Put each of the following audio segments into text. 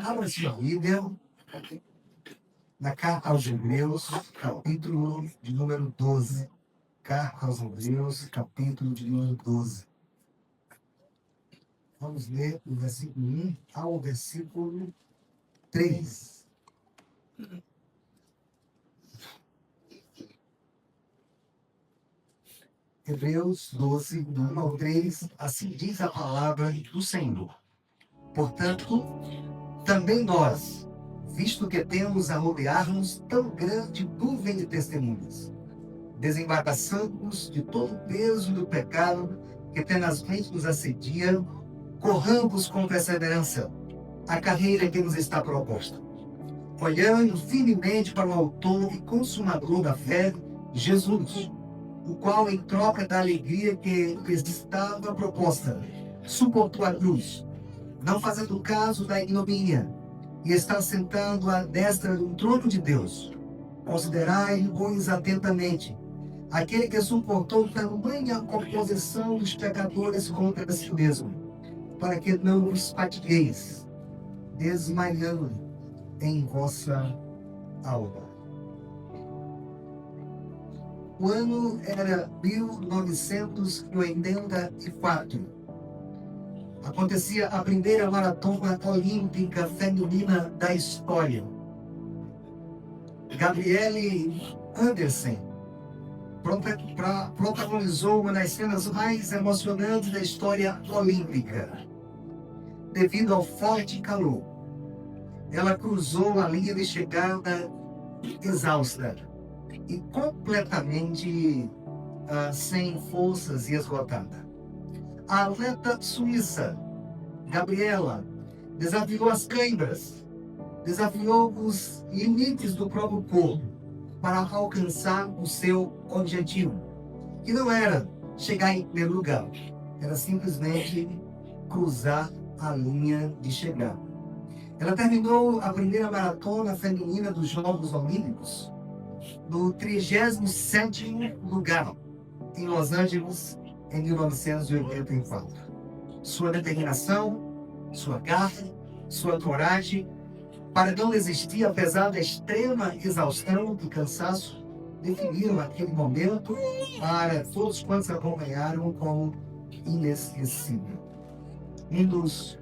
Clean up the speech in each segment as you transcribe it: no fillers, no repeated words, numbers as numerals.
Abra sua Bíblia na Carta aos Hebreus, capítulo de número 12. Carta aos Hebreus, capítulo de número 12. Vamos ler do versículo 1 ao versículo 3. Hebreus 12, do 1 ao 3, assim diz a palavra do Senhor. Portanto, também nós, visto que temos a rodear-nos tão grande nuvem de testemunhas, desembaraçando-nos de todo o peso do pecado que tenazmente nos assedia, corramos com perseverança a carreira que nos está proposta, olhando firmemente para o autor e consumador da fé, Jesus, o qual, em troca da alegria que lhes estava proposta, suportou a cruz, não fazendo caso da ignomínia, e está sentado à destra do trono de Deus. Considerai, pois, atentamente aquele que suportou tamanha oposição dos pecadores contra si mesmo, para que não os fatigueis, desmaiando em vossa alma. O ano era 1984. Acontecia a primeira maratona olímpica feminina da história. Gabriele Andersen protagonizou uma das cenas mais emocionantes da história olímpica. Devido ao forte calor, ela cruzou a linha de chegada exausta e completamente sem forças e esgotada. A atleta suíça, Gabriela, desafiou as câimbras, desafiou os limites do próprio corpo para alcançar o seu objetivo, que não era chegar em primeiro lugar, era simplesmente cruzar a linha de chegada. Ela terminou a primeira maratona feminina dos Jogos Olímpicos no 37º lugar, em Los Angeles, em 1984. Sua determinação, sua garra, sua coragem para não desistir, apesar da extrema exaustão e cansaço, definiram aquele momento para todos quantos acompanharam como inesquecível. Um dos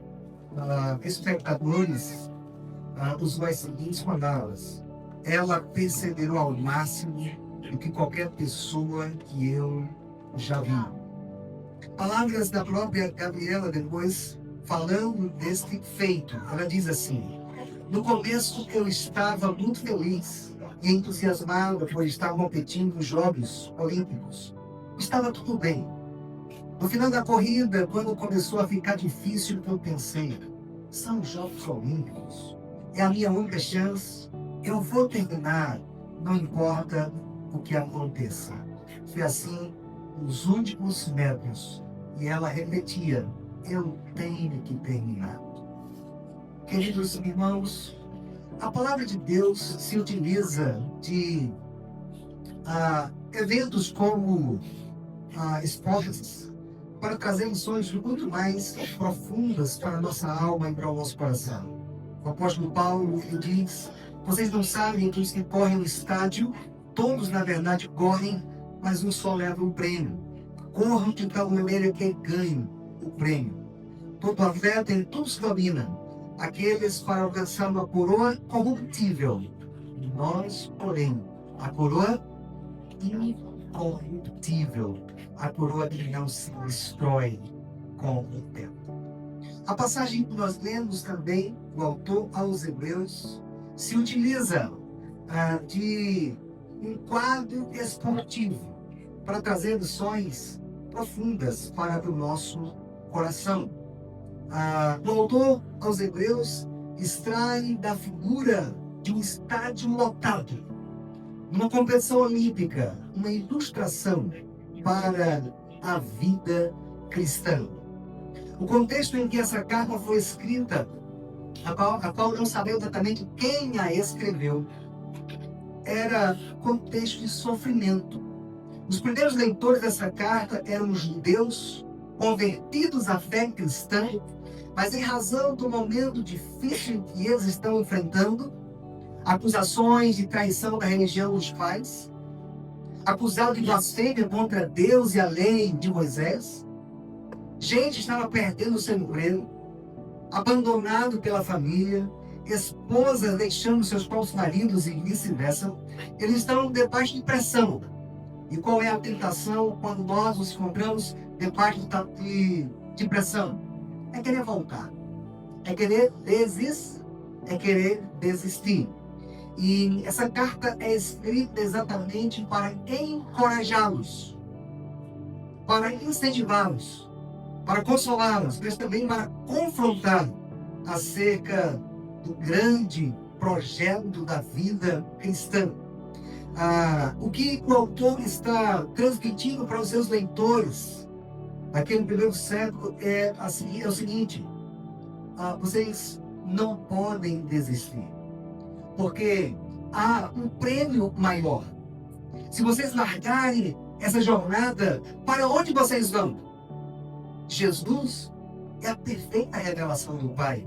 espectadores usou as seguintes palavras: ela perseverou ao máximo do que qualquer pessoa que eu já vi. Palavras da própria Gabriela depois, falando deste feito. Ela diz assim: no começo eu estava muito feliz e entusiasmada por estar competindo nos Jogos Olímpicos. Estava tudo bem. No final da corrida, quando começou a ficar difícil, eu pensei: são os Jogos Olímpicos. É a minha única chance. Eu vou terminar, não importa o que aconteça. Foi assim os últimos metros. E ela repetia: eu tenho que terminar. Queridos irmãos, a palavra de Deus se utiliza de eventos como esportes para trazer lições muito mais profundas para a nossa alma e para o nosso coração. O apóstolo Paulo diz: vocês não sabem que os que correm no estádio, todos na verdade correm, mas um só leva o prêmio. Corram de tal maneira que ganhem o prêmio. Todo atleta em tudo se domina, aqueles para alcançar uma coroa corruptível. Nós, porém, a coroa incorruptível, a coroa que não se destrói com o tempo. A passagem que nós lemos também, o autor aos Hebreus, se utiliza de um quadro esportivo para trazer lições profundas para o nosso coração. O autor aos Hebreus extrai da figura de um estádio lotado, numa competição olímpica, uma ilustração para a vida cristã. O contexto em que essa carta foi escrita, a qual não sabemos exatamente quem a escreveu, era contexto de sofrimento. Os primeiros leitores dessa carta eram judeus convertidos à fé cristã, Mas em razão do momento difícil que eles estão enfrentando, acusações de traição da religião dos pais, acusado de blasfêmia contra Deus e a lei de Moisés, gente estava perdendo o seu emprego, abandonado pela família, esposas deixando seus próprios maridos e vice-versa. Eles estão debaixo de pressão. E qual é a tentação quando nós nos encontramos debaixo de pressão? É querer voltar. É querer desistir. E essa carta é escrita exatamente para encorajá-los, para incentivá-los, para consolá-los, mas também para confrontar acerca do grande projeto da vida cristã. O que o autor está transmitindo para os seus leitores aqui no primeiro século é o seguinte: vocês não podem desistir, porque há um prêmio maior. Se vocês largarem essa jornada, para onde vocês vão? Jesus é a perfeita revelação do Pai.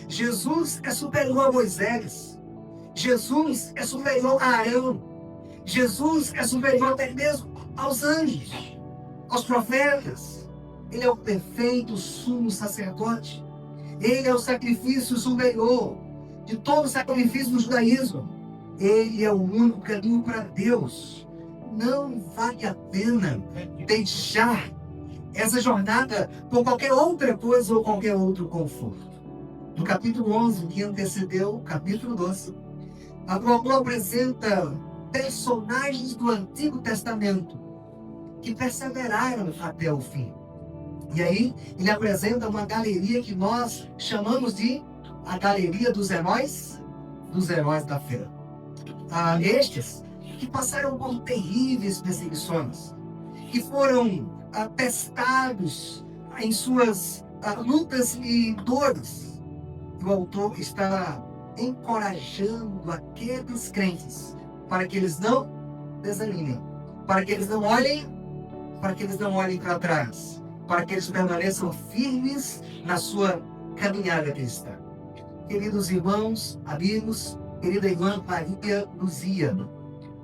Jesus é superior a Moisés. Jesus é superior a Arão. Jesus é superior até mesmo aos anjos, aos profetas. Ele é o perfeito sumo sacerdote. Ele é o sacrifício superior de todo o sacrifício do judaísmo. Ele é o único caminho para Deus. Não vale a pena deixar essa jornada por qualquer outra coisa ou qualquer outro conforto. No capítulo 11, que antecedeu o capítulo 12, o autor apresenta personagens do Antigo Testamento que perseveraram até o fim. E aí ele apresenta uma galeria que nós chamamos de a galeria dos heróis da fé. Estes que passaram por terríveis perseguições, que foram testados em suas lutas e dores. O autor está encorajando aqueles crentes para que eles não desanimem, para que eles não olhem para trás, para que eles permaneçam firmes na sua caminhada cristã. Queridos irmãos, amigos, querida irmã Maria Luzia,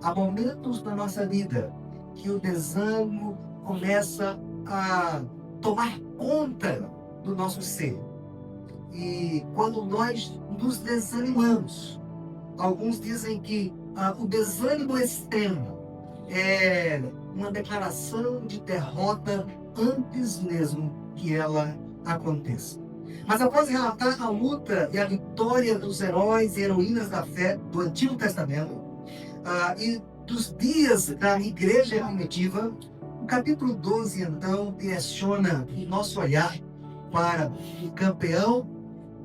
há momentos na nossa vida que o desânimo começa a tomar conta do nosso ser. E quando nós nos desanimamos, alguns dizem que o desânimo extremo é uma declaração de derrota antes mesmo que ela aconteça. Mas após relatar a luta e a vitória dos heróis e heroínas da fé do Antigo Testamento e dos dias da igreja primitiva, o capítulo 12, então, direciona o nosso olhar para o campeão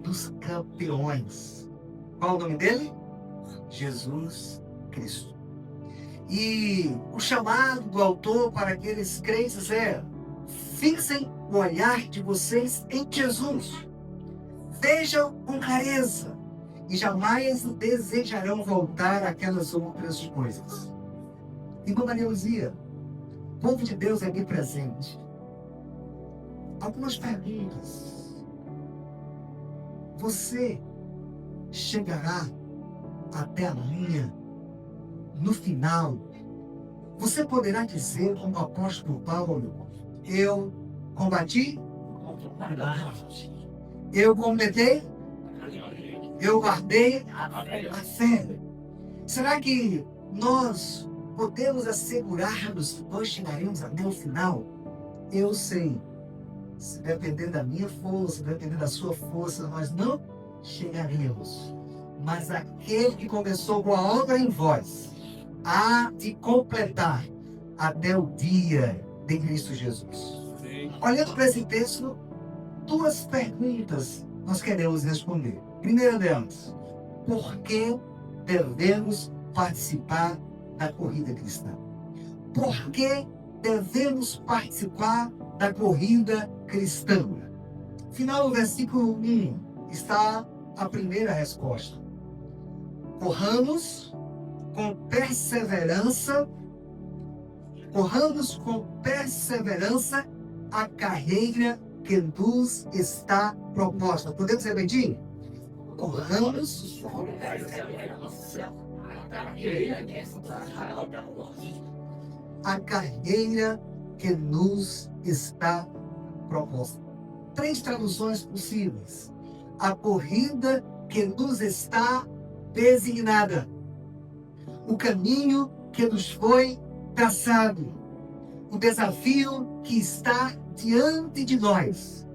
dos campeões. Qual o nome dele? Jesus Cristo. E o chamado do autor para aqueles crentes é: fixem o olhar de vocês em Jesus. Vejam com clareza e jamais desejarão voltar àquelas outras coisas. Irmã Maria Luzia, o povo de Deus é aqui presente. Algumas perguntas. Você chegará até a linha no final? Você poderá dizer, como o apóstolo Paulo: eu combati, eu completei, eu guardei a fé. Será que nós podemos assegurar-nos que nós chegaremos até o final? Eu sei. Se depender da minha força, se depender da sua força, nós não chegaríamos. Mas aquele que começou com a obra em vós, há de completar até o dia de Cristo Jesus. Olhando para esse texto, duas perguntas nós queremos responder. Primeira delas: por que devemos participar da corrida cristã? Por que devemos participar da corrida cristã? Final do versículo 1 está a primeira resposta. Corramos com perseverança a carreira que nos está proposta. Podemos repetir? Corramos a carreira que nos está proposta. 3 traduções possíveis. A corrida que nos está designada. O caminho que nos foi traçado. O desafio que está diante de nós.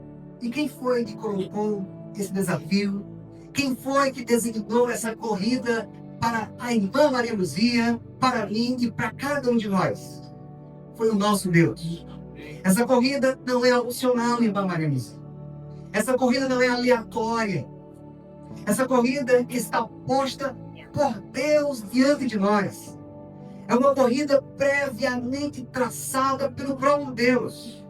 E quem foi que colocou esse desafio? Quem foi que designou essa corrida para a irmã Maria Luzia, para mim e para cada um de nós? Foi o nosso Deus. Essa corrida não é opcional, irmã Maria Luzia. Essa corrida não é aleatória. Essa corrida está posta por Deus diante de nós. É uma corrida previamente traçada pelo próprio Deus.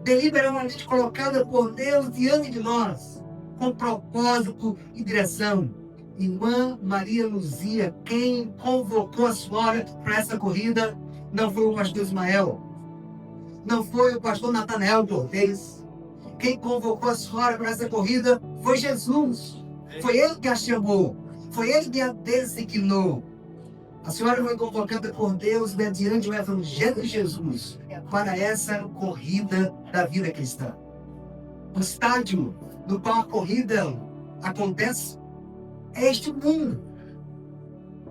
Deliberadamente colocada por Deus diante de nós. Com propósito e direção. Irmã Maria Luzia, quem convocou a senhora para essa corrida não foi o pastor Ismael. Não foi o pastor Natanael Cortez. Quem convocou a senhora para essa corrida foi Jesus. Foi Ele que a chamou. Foi Ele que a designou. A senhora foi convocada por Deus mediante o Evangelho de Jesus para essa corrida da vida cristã. O estádio no qual a corrida acontece é este mundo.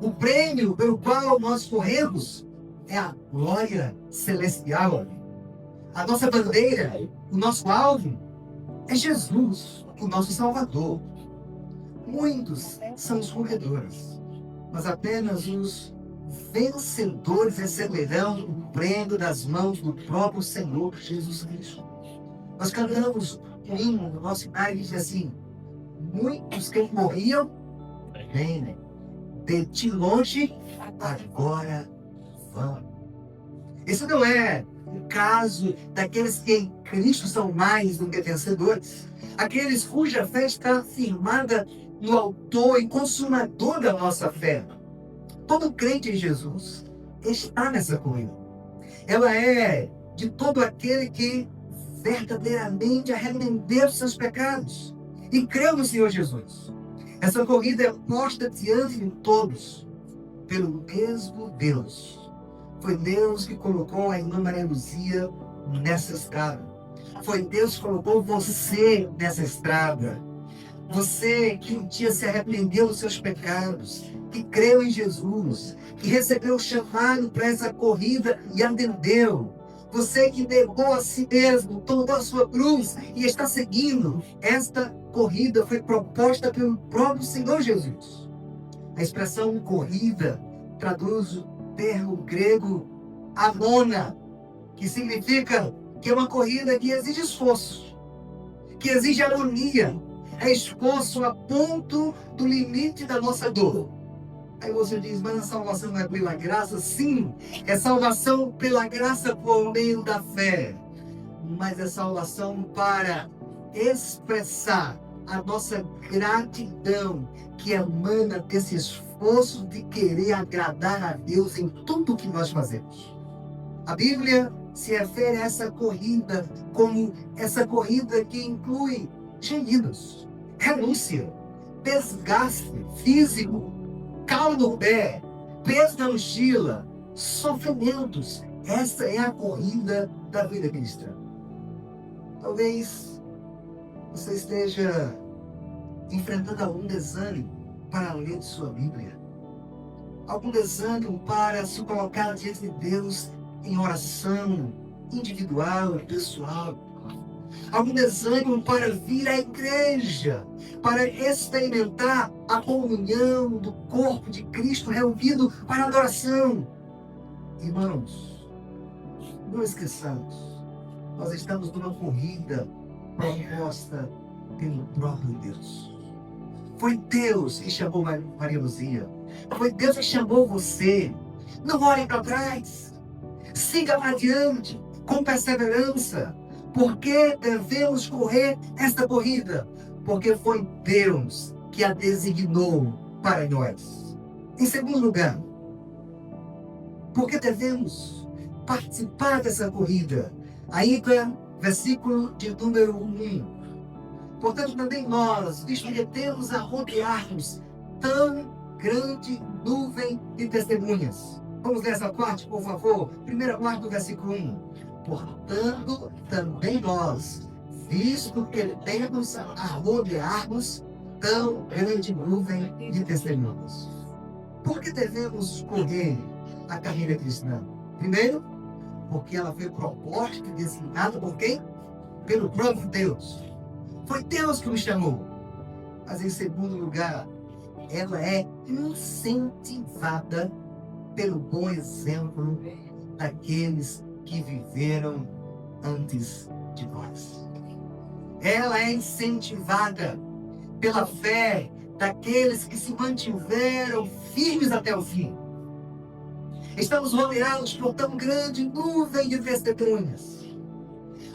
O prêmio pelo qual nós corremos é a glória celestial. A nossa bandeira, o nosso alvo é Jesus, o nosso Salvador. Muitos são os corredores, mas apenas os vencedores receberão o prêmio das mãos do próprio Senhor Jesus Cristo. Nós cantamos um hino no nosso cenário que diz assim: muitos que morriam, vêm de ti longe, agora vão. Esse não é o caso daqueles que em Cristo são mais do que vencedores, aqueles cuja fé está firmada no autor e consumador da nossa fé. Todo crente em Jesus está nessa corrida. Ela é de todo aquele que verdadeiramente arrependeu dos seus pecados e creu no Senhor Jesus. Essa corrida é posta diante de todos pelo mesmo Deus. Foi Deus que colocou a irmã Maria Luzia nessa estrada. Foi Deus que colocou você nessa estrada. Você que um dia se arrependeu dos seus pecados, que creu em Jesus, que recebeu o chamado para essa corrida e atendeu. Você que negou a si mesmo, tomou a sua cruz e está seguindo. Esta corrida foi proposta pelo próprio Senhor Jesus. A expressão corrida traduz o termo grego agona, que significa que é uma corrida que exige esforço, que exige agonia, é esforço a ponto do limite da nossa dor. Aí você diz, mas a salvação não é pela graça? Sim, é salvação pela graça por meio da fé. Mas é salvação para expressar a nossa gratidão que emana desse esforço de querer agradar a Deus em tudo o que nós fazemos. A Bíblia se refere a essa corrida como essa corrida que inclui gemidos, renúncia, desgaste físico, calo no pé, peso na mochila, sofrimentos. Essa é a corrida da vida cristã. Talvez você esteja enfrentando algum desânimo para ler sua Bíblia. Algum desânimo para se colocar diante de Deus em oração individual e pessoal. Algum desânimo para vir à igreja, para experimentar a comunhão do corpo de Cristo reunido para adoração. Irmãos, não esqueçamos, nós estamos numa corrida proposta pelo próprio Deus. Foi Deus que chamou Maria Luzia. Foi Deus que chamou você. Não olhe para trás. Siga adiante com perseverança. Por que devemos correr esta corrida? Porque foi Deus que a designou para nós. Em segundo lugar, por que devemos participar dessa corrida? Ainda versículo de número 1. Portanto, também nós, visto que temos a rodear-nos tão grande nuvem de testemunhas. Vamos ler essa parte, por favor. Primeira parte do versículo 1. Portanto, também nós, visto que temos a rodear-nos tão grande nuvem de testemunhas. Por que devemos correr a carreira cristã? Primeiro, porque ela foi proposta e designada por quem? Pelo próprio Deus. Foi Deus que me chamou. Mas em segundo lugar, ela é incentivada pelo bom exemplo daqueles que viveram antes de nós. Ela é incentivada pela fé daqueles que se mantiveram firmes até o fim. Estamos rodeados por tão grande nuvem de testemunhas.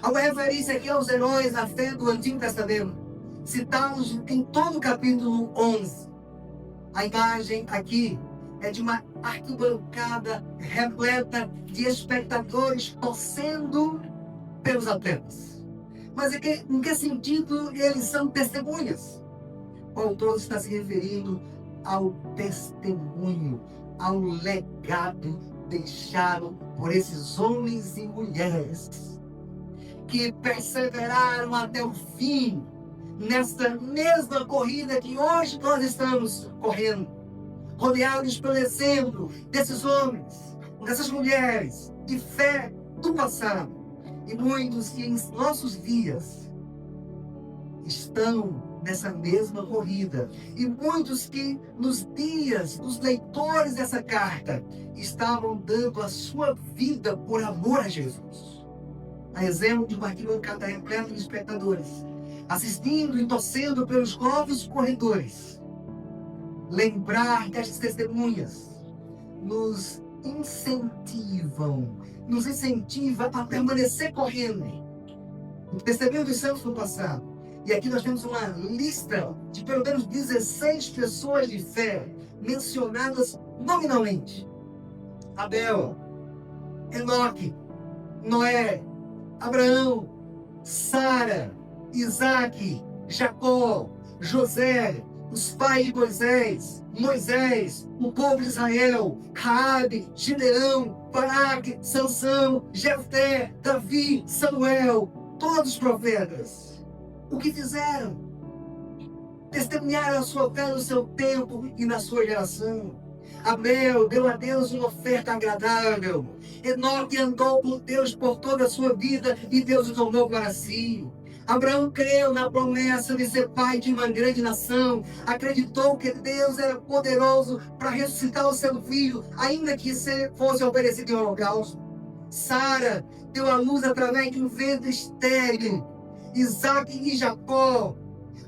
Ao referir-se aqui aos heróis da fé do Antigo Testamento, citados em todo o capítulo 11, a imagem aqui é de uma arquibancada repleta de espectadores torcendo pelos atletas. Mas em que sentido eles são testemunhas? O autor está se referindo ao testemunho, ao legado deixado por esses homens e mulheres que perseveraram até o fim nesta mesma corrida que hoje nós estamos correndo, rodeados pelo exemplo desses homens, dessas mulheres de fé do passado, e muitos que em nossos dias estão nessa mesma corrida, e muitos que nos dias dos leitores dessa carta estavam dando a sua vida por amor a Jesus. A exemplo de uma arquibancada repleta de espectadores, assistindo e torcendo pelos novos corredores. Lembrar destas testemunhas nos incentiva a permanecer correndo. O testemunho dos santos no passado. E aqui nós temos uma lista de pelo menos 16 pessoas de fé mencionadas nominalmente: Abel, Enoque, Noé, Abraão, Sara, Isaac, Jacó, José, os pais de Moisés, o povo de Israel, Raabe, Gideão, Baraque, Sansão, Jefté, Davi, Samuel, todos os profetas. O que fizeram? Testemunharam a sua fé no seu tempo e na sua geração. Abel deu a Deus uma oferta agradável. Enoque andou com Deus por toda a sua vida e Deus o tomou para si. Abraão creu na promessa de ser pai de uma grande nação. Acreditou que Deus era poderoso para ressuscitar o seu filho, ainda que fosse oferecido em holocausto. Sara deu a luz através de um ventre estéril. Isaac e Jacó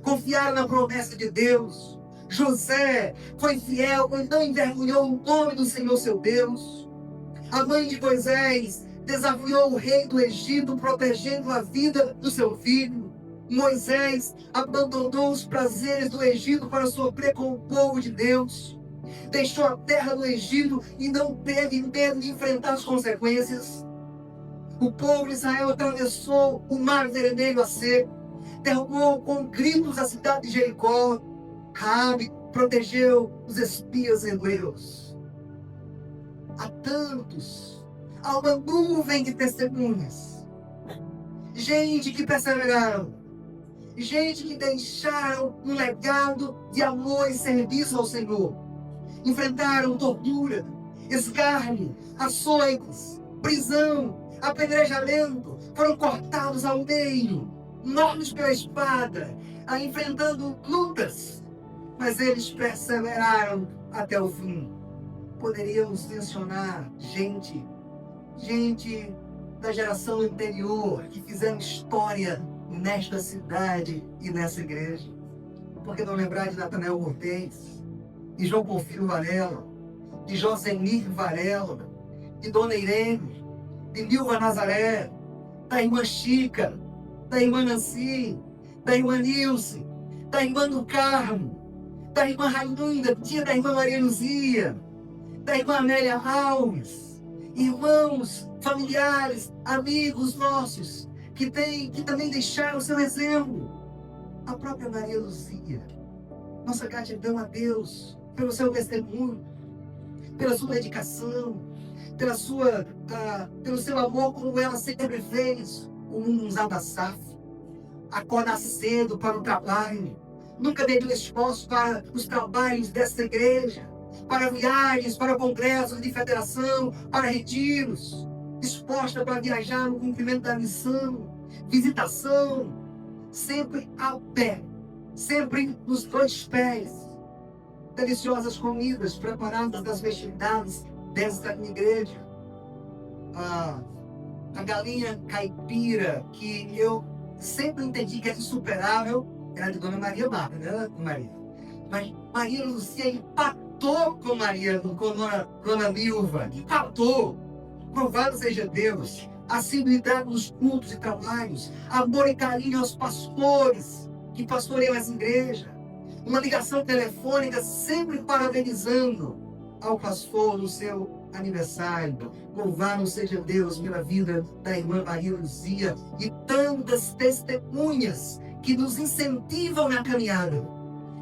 confiaram na promessa de Deus. José foi fiel e não envergonhou o nome do Senhor seu Deus. A mãe de Moisés desafiou o rei do Egito, protegendo a vida do seu filho. Moisés abandonou os prazeres do Egito para sofrer com o povo de Deus. Deixou a terra do Egito e não teve medo de enfrentar as consequências. O povo de Israel atravessou o mar vermelho a seco, derrubou com gritos a cidade de Jericó. Raabe protegeu os espias hebreus. Há tantos, há uma nuvem de testemunhas, gente que perseveraram, gente que deixaram um legado de amor e serviço ao Senhor, enfrentaram tortura, escárnio, açoites, prisão, apedrejamento, foram cortados ao meio, mortos pela espada, enfrentando lutas, mas eles perseveraram até o fim. Poderíamos mencionar gente da geração anterior que fizeram história nesta cidade e nessa igreja. Por que não lembrar de Natanael Cortez, de João Porfírio Varela, de Josenir Varela, de Dona Irene, de Nilva Nazaré, da irmã Chica, da irmã Nancy, da irmã Nilce, da irmã do Carmo, da irmã Raimundo, tia da irmã Maria Luzia, da irmã Amélia Alves, irmãos, familiares, amigos nossos, que também deixaram o seu exemplo. A própria Maria Luzia. Nossa gratidão a Deus pelo seu testemunho, pela sua dedicação, pelo seu amor, como ela sempre fez. O mundo nos abraçar, acordar cedo para o trabalho, nunca mediu esforço para os trabalhos dessa igreja, para viagens, para congressos de federação, para retiros, disposta para viajar no cumprimento da missão, visitação, sempre ao pé, sempre nos dois pés. Deliciosas comidas preparadas nas festividades desta igreja. A galinha caipira, que eu sempre entendi que era insuperável, era de Dona Maria Marta, né, Maria? Mas Maria Luzia empatou com Dona Milva, empatou. Louvado seja Deus. Assiduidade nos cultos e trabalhos, amor e carinho aos pastores que pastoreiam as igrejas, uma ligação telefônica sempre parabenizando ao pastor no seu aniversário. Louvado seja Deus pela vida da irmã Maria Luzia e tantas testemunhas que nos incentivam na caminhada,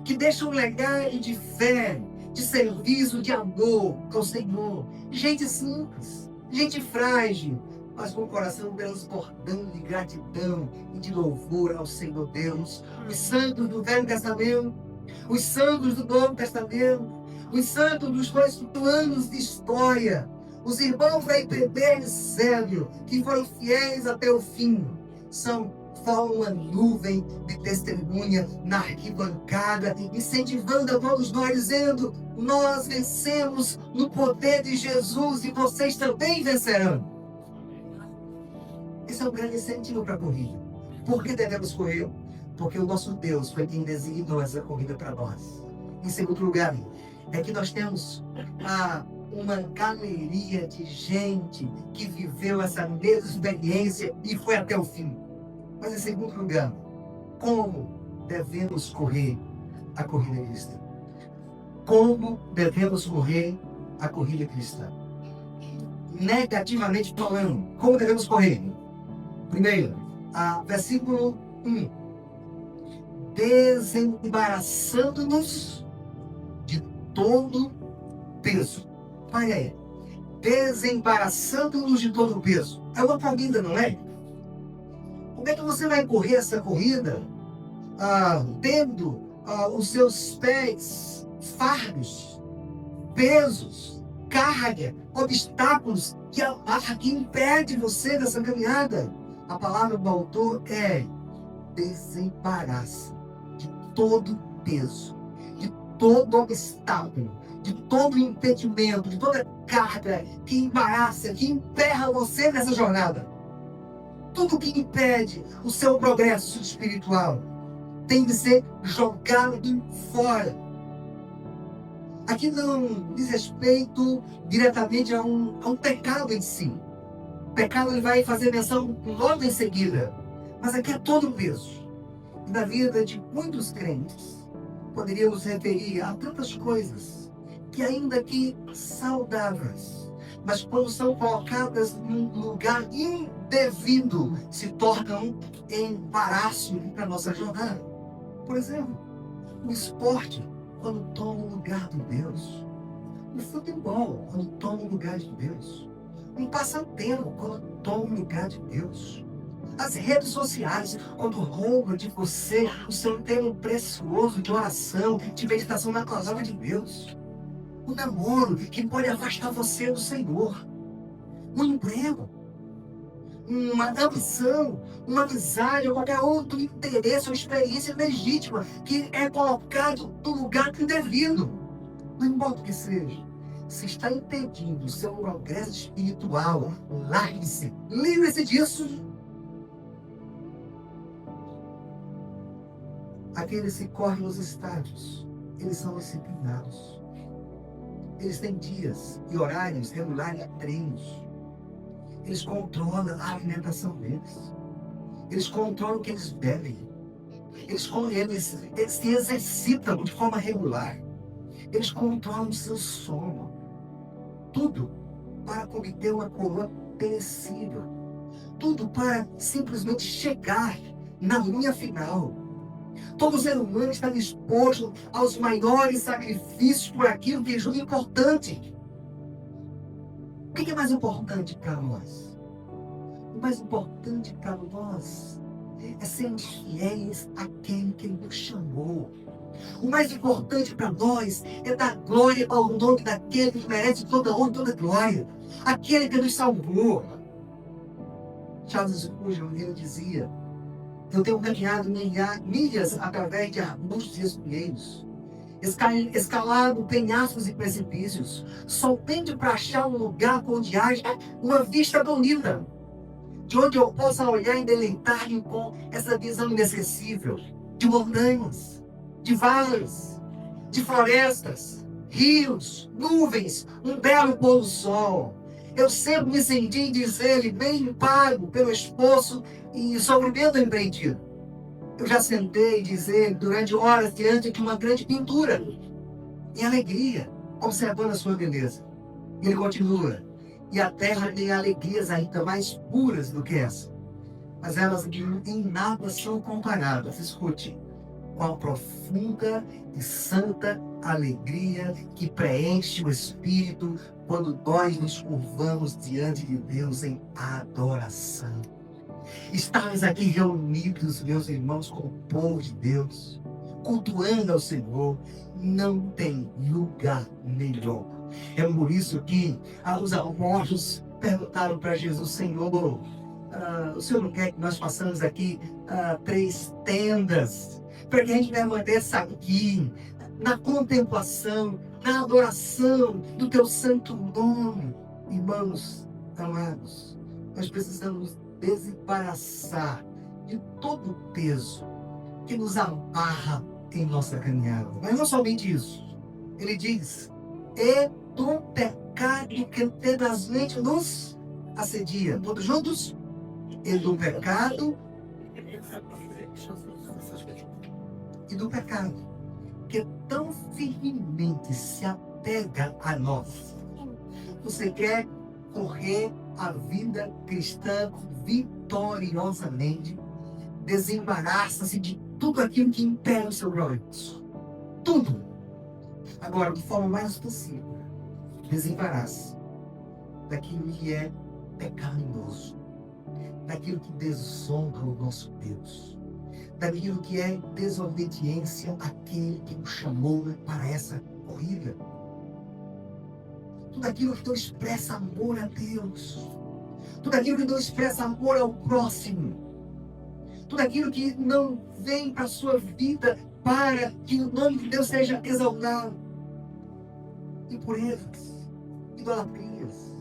que deixam um legado de fé, de serviço, de amor ao Senhor. Gente simples, gente frágil, mas com o coração transbordando de gratidão e de louvor ao Senhor Deus. Os santos do Velho Testamento, os santos do Novo Testamento, os santos dos 2 anos de história, os irmãos da IPB de Célio, que foram fiéis até o fim, formam uma nuvem de testemunha na arquibancada, incentivando a todos nós, dizendo: nós vencemos no poder de Jesus e vocês também vencerão. Esse é um grande incentivo para a corrida. Por que devemos correr? Porque o nosso Deus foi quem designou essa corrida para nós. Em segundo lugar, é que nós temos uma galeria de gente que viveu essa mesma experiência e foi até o fim. Mas em segundo lugar, como devemos correr a corrida cristã? Como devemos correr a corrida cristã? Negativamente falando, como devemos correr? Primeiro, versículo 1. Desembaraçando-nos de todo peso. Olha aí. Desembaraçando-nos de todo peso. É uma corrida, não é? Como é que você vai correr essa corrida tendo os seus pés fardos, pesos, carga, obstáculos que amarram, que impede você dessa caminhada? A palavra do autor é desembaraça de todo peso, de todo obstáculo, de todo impedimento, de toda carga que embaraça, que emperra você nessa jornada. Tudo que impede o seu progresso espiritual tem de ser jogado fora. Aqui não diz respeito diretamente a um pecado em si. O pecado ele vai fazer menção logo em seguida. Mas aqui é todo o peso. E na vida de muitos crentes, poderíamos referir a tantas coisas que, ainda que saudáveis, mas quando são colocadas num lugar indevido, se tornam embaraço para a nossa jornada. Por exemplo, o esporte, quando toma o lugar de Deus. O futebol, quando toma o lugar de Deus. Um passatempo, quando toma o lugar de Deus. As redes sociais, quando roubam de você o seu tempo precioso de oração, de meditação na palavra de Deus. O namoro, que pode afastar você do Senhor. Um emprego, uma ambição, uma amizade ou qualquer outro interesse ou experiência legítima que é colocado no lugar indevido. Não importa o que seja. Se está impedindo o seu progresso espiritual, largue-se, livre-se disso. Aqueles que correm nos estádios, eles são disciplinados. Eles têm dias e horários regulares de treinos. Eles controlam a alimentação deles. Eles controlam o que eles bebem. Eles se exercitam de forma regular. Eles controlam o seu sono. Tudo para obter uma coroa perecível. Tudo para simplesmente chegar na linha final. Todo ser humano está disposto aos maiores sacrifícios por aquilo que julga importante. O que é mais importante para nós? O mais importante para nós é sermos fiéis àquele que nos chamou. O mais importante para nós é dar glória ao nome daquele que merece toda honra e toda glória. Aquele que nos salvou. Charles Spurgeon, ele dizia: eu tenho caminhado milhas através de arbustos e espinheiros, escalado penhascos e precipícios, somente para achar um lugar onde haja uma vista bonita, de onde eu possa olhar e deleitar-me com essa visão inacessível de montanhas, de vales, de florestas, rios, nuvens, um belo pôr do sol. Eu sempre me senti, diz ele, bem pago pelo esforço e sofrimento empreendido. Eu já sentei, diz ele, durante horas diante de uma grande pintura, em alegria, observando a sua beleza. E ele continua: e a terra tem alegrias ainda mais puras do que essa, mas elas em nada são comparadas, escute, com a profunda e santa alegria que preenche o espírito quando nós nos curvamos diante de Deus em adoração. Estamos aqui reunidos, meus irmãos, com o povo de Deus, cultuando ao Senhor, não tem lugar melhor. É por isso que os apóstolos perguntaram para Jesus: Senhor, o Senhor não quer que nós façamos aqui 3 tendas, para que a gente permaneça aqui, na contemplação, na adoração do teu santo nome? Irmãos amados, nós precisamos desembaraçar de todo o peso que nos amarra em nossa caminhada. Mas não somente isso. Ele diz: é do pecado que tenazmente nos assedia. Todos juntos? E do pecado que tão firmemente se apega a nós. Você quer correr a vida cristã vitoriosamente? Desembaraça-se de tudo aquilo que impede o seu progresso. Tudo. Agora, de forma mais possível, desembarace daquilo que é pecaminoso, daquilo que desonra o nosso Deus, daquilo que é desobediência àquele que nos chamou para essa corrida. Tudo aquilo que não expressa amor a Deus, tudo aquilo que não expressa amor ao próximo, tudo aquilo que não vem para a sua vida para que o nome de Deus seja exaltado. Impurezas, idolatrias,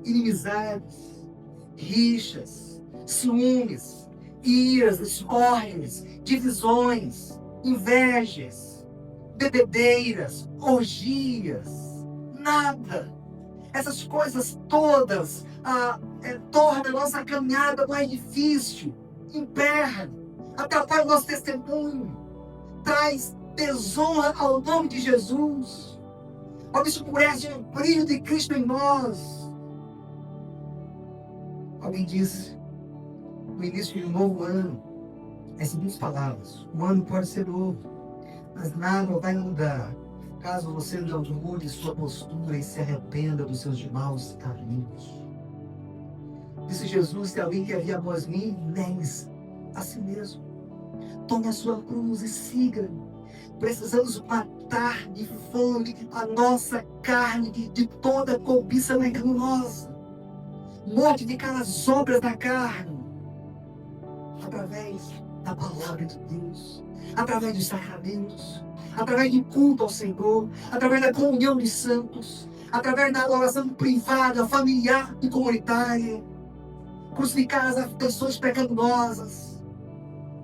inimizades, rixas, ciúmes, iras, discórdias, divisões, invejas, bebedeiras, orgias. Nada. Essas coisas todas tornam a nossa caminhada mais difícil, emperra, atrapalha o nosso testemunho, traz desonra ao nome de Jesus, obscurece o brilho de Cristo em nós. Alguém disse no início de um novo ano as seguintes palavras: o ano pode ser novo, mas nada vai mudar caso você não mude sua postura e se arrependa dos seus maus caminhos. Disse Jesus: se alguém quer vir após mim, negue-se a si mesmo, tome a sua cruz e siga-me. Precisamos matar de fome a nossa carne de toda cobiça pecaminosa, mortificar as obras da carne, através da palavra de Deus, através dos sacramentos, através de culto ao Senhor, através da comunhão dos santos, através da adoração privada, familiar e comunitária, crucificar as aflições pecaminosas,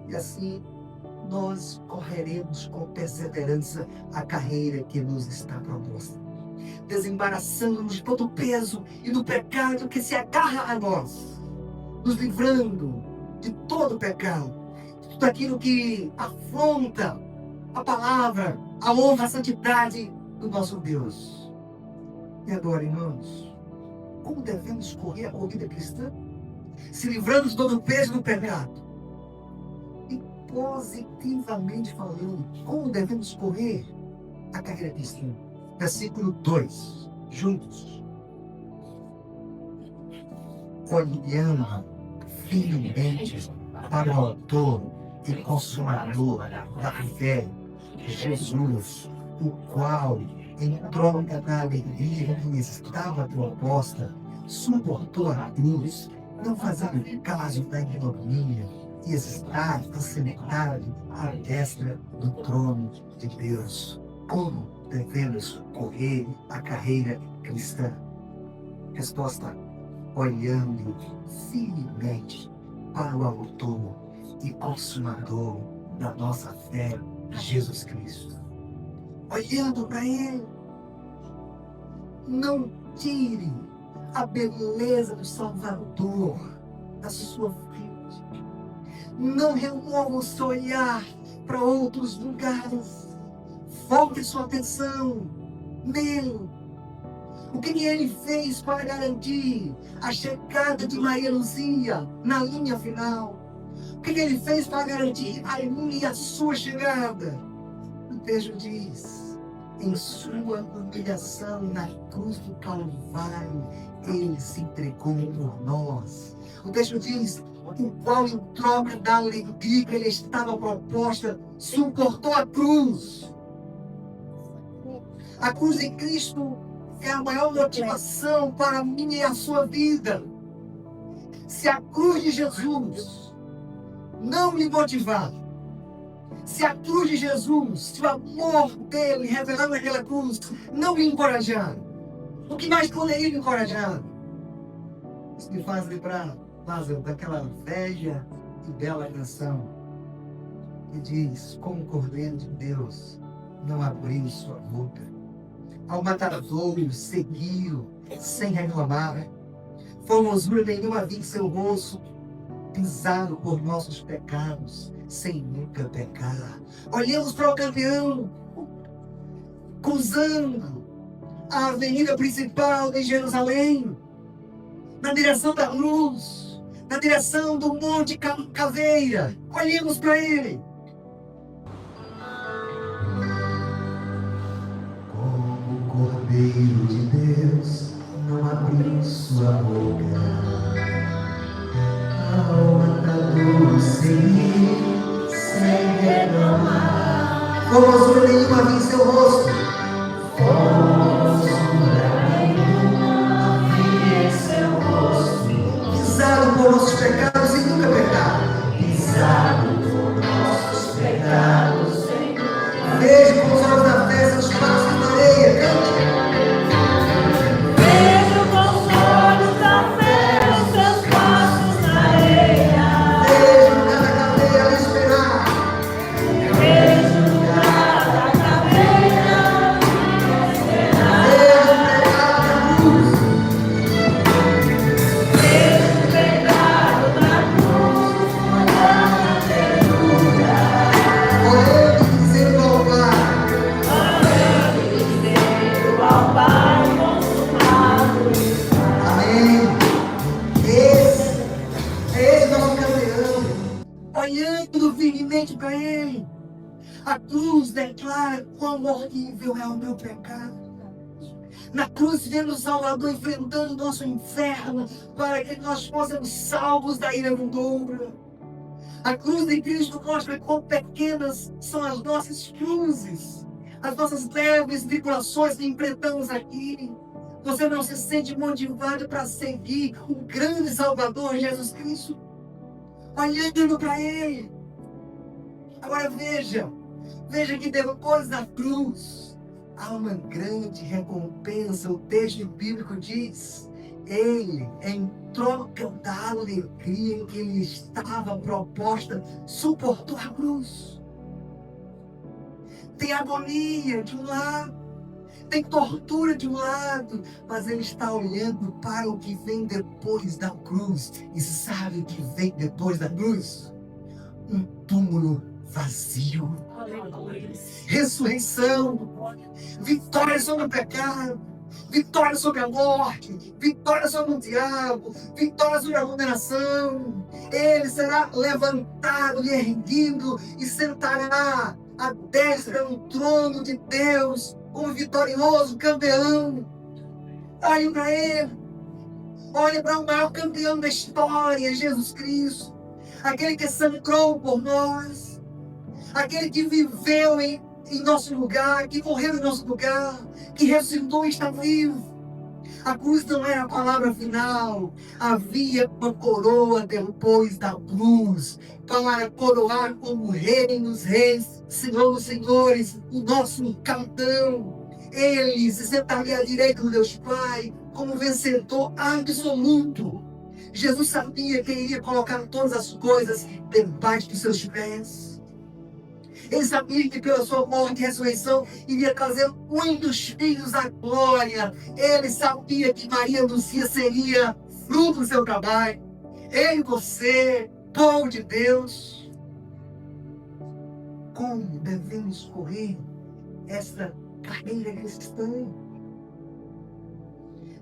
e assim nós correremos com perseverança a carreira que nos está proposta, desembaraçando-nos de todo o peso e do pecado que se agarra a nós, nos livrando de todo o pecado, de tudo aquilo que afronta a palavra, a honra, a santidade do nosso Deus. E agora, irmãos, como devemos correr a corrida cristã? se livrando de todo o peso do pecado. E positivamente falando, como devemos correr a carreira cristã? Versículo 2, juntos. Olhando firmemente para o autor e consumador da fé, Jesus, o qual, em troca da alegria que lhe estava proposta, suportou a cruz, não fazendo caso da ignomínia, e está assentado à destra do trono de Deus. Como devemos correr a carreira cristã? Resposta: olhando firmemente para o autor e consumador da nossa fé, Jesus Cristo. Olhando para Ele. Não tire a beleza do Salvador da sua frente. Não remova o seu olhar para outros lugares. Foque sua atenção nele. O que ele fez para garantir a chegada de Maria Luzia na linha final? O que ele fez para garantir a minha e a sua chegada? O texto diz: em sua humilhação na cruz do Calvário, ele se entregou por nós. O texto diz: o qual, em troca da alegria que ele estava proposta, suportou a cruz. A cruz de Cristo é a maior motivação para a minha e a sua vida. Se a cruz de Jesus não me motivar, se a cruz de Jesus, se o amor dele revelado naquela cruz não me encorajar, o que mais poderia me encorajar? Isso me faz lembrar, Lázaro, daquela velha e bela canção que diz: como o Cordeiro de Deus não abriu sua boca, ao matadouro seguiu sem reclamar, formosura nenhuma havia em seu rosto, pisado por nossos pecados, sem nunca pecar. Olhamos para o campeão, cruzando a avenida principal de Jerusalém, na direção da cruz, na direção do Monte Caveira. Olhemos para ele. Como o Cordeiro de Deus não abriu sua boca, ao matador seguir sem reclamar, formosura nenhuma havia em seu rosto, formosura nenhuma havia em seu rosto, pisado por nossos pecados sem nunca pecar, pisado por nossos pecados sem nunca pecar. Vejo com os olhos da fé seus passos na areia, cante. Vejo com os olhos da fé os seus passos na areia. Vejo cada cadeira a esperar. Vejo cada cadeira a esperar. Vejo o pecado da cruz, mandando a ternura. Orando e dizendo ao Pai. Orando e dizendo ao Pai consumado. Amém. Esse é o nosso campeão. Olhando firmemente para Ele. A cruz declara quão horrível é o meu pecado. Na cruz vemos o Salvador enfrentando o nosso inferno para que nós possamos salvos da ira vindoura. A cruz de Cristo mostra quão pequenas são as nossas cruzes, as nossas leves tribulações que enfrentamos aqui. Você não se sente motivado para seguir o grande Salvador Jesus Cristo? Olhando para Ele. Agora veja que depois da cruz há uma grande recompensa. O texto bíblico diz: Ele, em troca da alegria em que lhe estava proposta, suportou a cruz. Tem agonia de um lado, tem tortura de um lado, mas ele está olhando para o que vem depois da cruz. E sabe o que vem depois da cruz? Um túmulo vazio. Ressurreição, vitória sobre o pecado, vitória sobre a morte, vitória sobre o diabo, vitória sobre a condenação. Ele será levantado e erguido e sentará à destra no trono de Deus como vitorioso campeão. Olhe para ele, olhe para o maior campeão da história, Jesus Cristo, aquele que sangrou por nós, aquele que viveu em nosso lugar, que morreu em nosso lugar, que ressuscitou e está vivo. A cruz não era a palavra final. Havia uma coroa depois da cruz para coroar como Rei dos Reis, Senhor dos Senhores, o nosso capitão. Ele se sentaria à direita do Deus Pai como vencedor absoluto. Jesus sabia que iria colocar todas as coisas debaixo dos seus pés. Ele sabia que pela sua morte e ressurreição iria trazer muitos filhos à glória. Ele sabia que Maria Lúcia seria fruto do seu trabalho. Eu e você, povo de Deus, como devemos correr esta carreira cristã?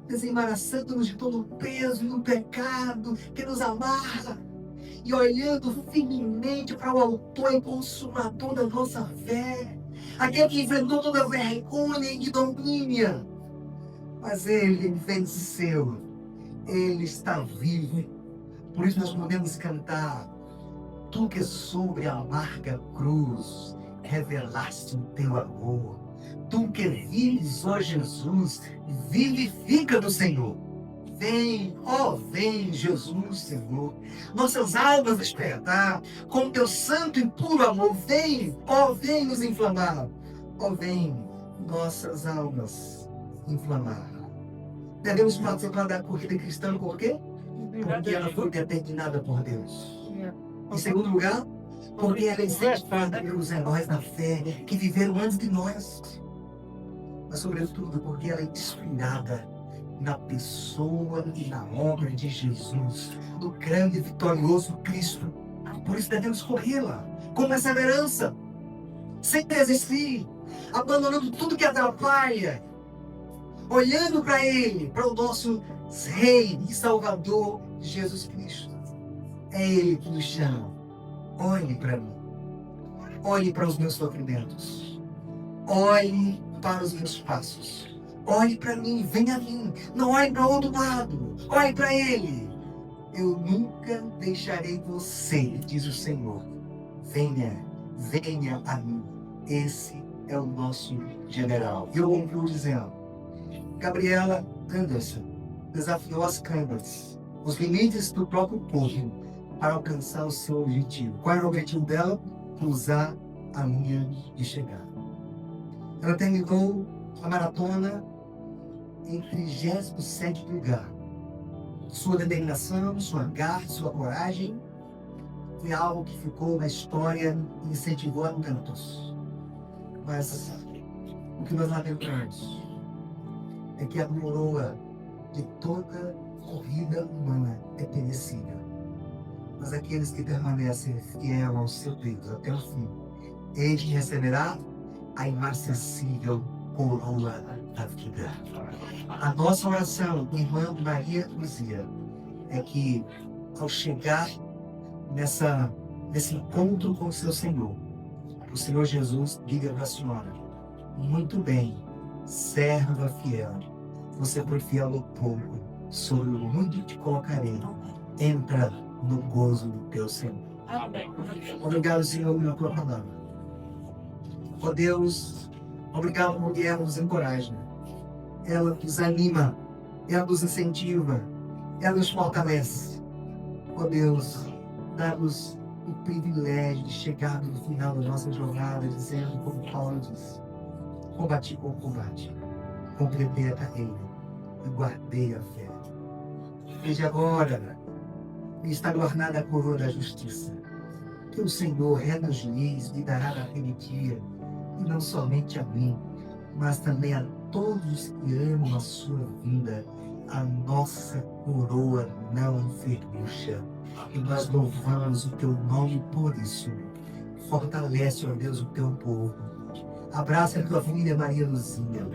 Desembaraçando-nos de todo o peso e o pecado que nos amarra, e olhando firmemente para o autor e consumador da nossa fé, aquele que enfrentou toda vergonha e ignomínia, mas ele venceu, ele está vivo. Por isso nós podemos cantar: tu que sobre a amarga cruz revelaste o teu amor, tu que vives, ó Jesus, vivifica do Senhor. Vem, ó vem, Jesus, Senhor, nossas almas despertar com teu santo e puro amor. Vem, ó vem nos inflamar, ó vem nossas almas inflamar. Devemos participar da corrida cristã por quê? Porque ela foi determinada por Deus. Em segundo lugar, porque ela é incentivada pelos heróis da fé que viveram antes de nós. Mas sobretudo porque ela é inspirada na pessoa e na obra de Jesus, do grande e vitorioso Cristo. Por isso devemos corrê-la com perseverança, sem desistir, abandonando tudo que atrapalha, olhando para Ele, para o nosso Rei e Salvador, Jesus Cristo. É Ele que nos chama. Olhe para mim, olhe para os meus sofrimentos, olhe para os meus passos. Olhe para mim, venha a mim. Não olhe para outro lado. Olhe para Ele. Eu nunca deixarei você, diz o Senhor. Venha, venha a mim. Esse é o nosso general. E eu concluo dizendo: Gabriela Anderson desafiou as câmeras, os limites do próprio povo, para alcançar o seu objetivo. Qual era o objetivo dela? Cruzar a linha de chegada. Ela terminou a maratona em 37º lugar. Sua determinação, sua garra, sua coragem foi algo que ficou na história e incentivou a tantos. Mas o que nós lamentamos é que a coroa de toda corrida humana é perecível. Mas aqueles que permanecem fiel ao seu Deus até o fim, este receberá a imarcessível coroa da vida. A nossa oração, irmã Maria Luzia, é que ao chegar nesse encontro com o seu Senhor, o Senhor Jesus diga para a senhora: muito bem, serva fiel, você foi fiel no pouco, sobre o muito te colocarei, entra no gozo do teu Senhor. Amém. Obrigado, Senhor, pela tua palavra. Ó Deus, obrigado porque ela nos encoraja, ela nos anima, ela nos incentiva, ela nos fortalece. Ó Deus, dá-nos o privilégio de chegar no final da nossa jornada dizendo, como Paulo diz: combati com combate, completei a carreira e guardei a fé. Desde agora me está guardada a coroa da justiça, que o Senhor, reto juiz, me dará naquele dia, e não somente a mim, mas também a todos que amam a sua vida, a nossa coroa não enferruja. E nós louvamos o teu nome por isso. Fortalece, ó Deus, o teu povo. Abraça a tua família, Maria Luzia.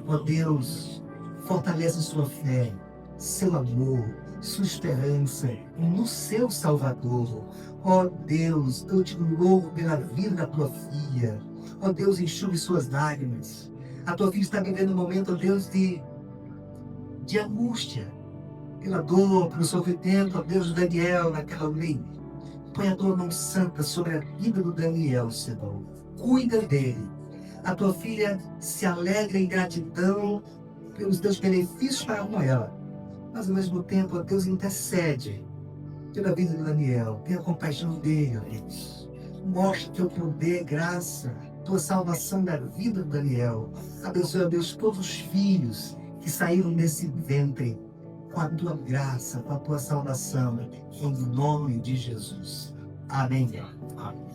Ó Deus, Fortalece sua fé, seu amor, sua esperança no seu Salvador. Ó Deus, eu te louvo pela vida da tua filha. Ó Deus, enxugue suas lágrimas. A tua filha está vivendo um momento, ó Deus, de angústia, pela dor, pelo sofrimento, ó Deus, do Daniel naquela lei. Põe a tua mão santa sobre a vida do Daniel, Senhor. Cuida dele. A tua filha se alegra em gratidão pelos teus benefícios para com ela. Mas ao mesmo tempo, ó Deus, intercede pela vida do Daniel. Tenha compaixão dele, ó Deus. Mostra teu poder, graça, tua salvação da vida do Daniel. Abençoe, ó Deus, todos os filhos que saíram desse ventre com a tua graça, com a tua salvação, em nome de Jesus. Amém. Amém.